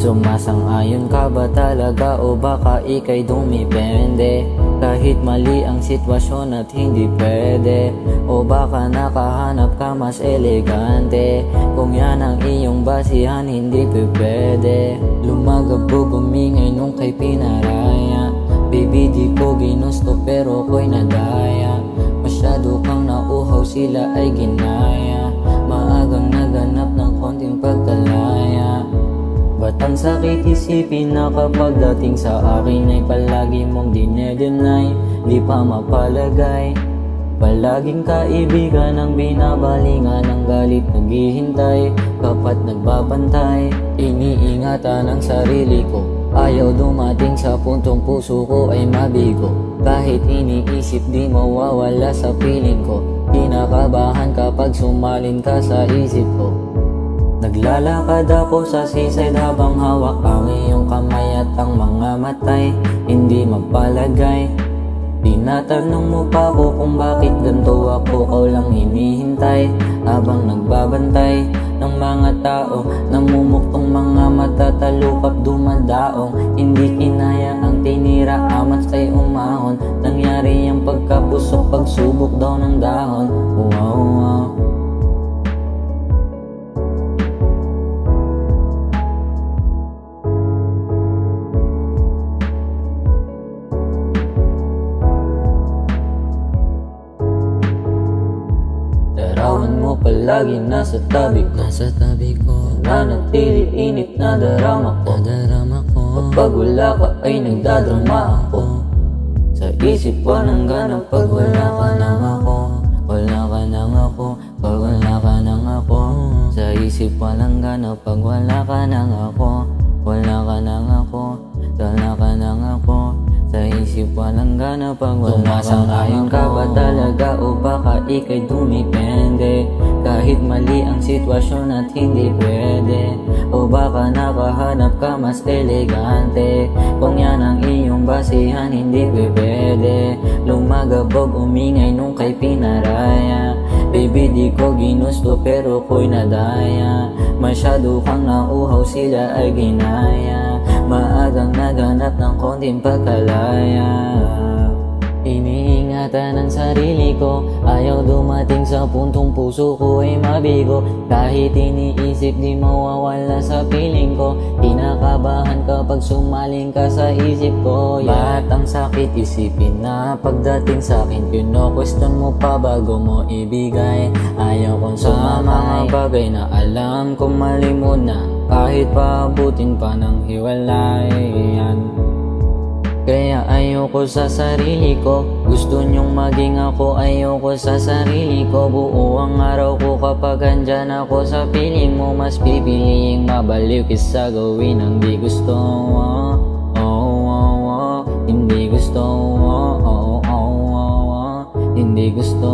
Sumasang-ayon ka ba talaga o baka ika'y dumipende? Kahit mali ang sitwasyon at hindi pwede, o baka nakahanap ka mas elegante? Kung yan ang iyong basihan, hindi pwede. Lumagabog umingay nung kay pinaraya. Baby, di ko ginusto pero ko'y nadaya. Masyado kang nauhaw, sila ay ginaya. Maagang naganap ng konting pagkalaya. Ba't ang sakit isipin na kapag dating sa akin ay palagi mong dinedenay, di pa mapalagay. Palaging kaibigan ang binabalingan ng galit, naghihintay kapat nagbabantay. Iniingatan ang sarili ko, ayaw dumating sa puntong puso ko ay mabigo. Kahit iniisip di mawawala sa piling ko, kinakabahan kapag sumalin ka sa isip ko. Naglalakad ako sa seaside habang hawak ang iyong kamay at ang mga matay hindi mapalagay. Tinatanong mo pa ako kung bakit ganito ako, ikaw lang hinihintay habang nagbabantay ng mga tao. Namumuktong mga mata, talukap dumadaong. Hindi kinaya ang tinira, amat sa'y umahon. Nangyari ang pagkapusok, pagsubok daw ng dahon. Wow, wow. Larawan mo palagi nasa tabi ko, nanatili init na darama ko. Kapag wala ka ay nagdadrama ako. Sa isip walang gana pag wala ka nang ako. Wala ka nang ako, pag wala ka nang ako. Sa isip walang gana pag wala ka nang ako. Wala ka nang ako, wala ka nang ako. Sa isip walang gana pag wala ka nang ako. Sumasang-ayon ka ba talaga o baka ika'y dumipende? Kahit mali ang sitwasyon at hindi pwede, o baka nakahanap ka mas elegante? Kung yan ang iyong basihan, hindi pwede. Lumagabog umingay nung kay pinaraya. Baby, di ko ginusto pero ko'y nadaya. Masyado kang nauhaw, sila ay ginaya. Maagang naganap ng konting pagkalaya. Iniingatan ang sarili ko, ayaw dumating sa puntong puso ko ay mabigo. Kahit iniisip di mawawala sa piling ko. Kinakabahan kapag sumaling ka sa isip ko, yeah. Ba't ang sakit isipin na pagdating sa'kin, kino-question mo pa bago mo ibigay? Ayaw kong sumama mga bagay na alam kong mali mo na, kahit paabutin pa ng hiwalayan. Kaya ayoko sa sarili ko, gusto nyong maging ako, ayoko sa sarili ko. Buo ang araw ko kapag andyan ako sa piling mo. Mas pipiliing mabaliw kisa gawin ang di gusto. Hindi gusto. Hindi gusto.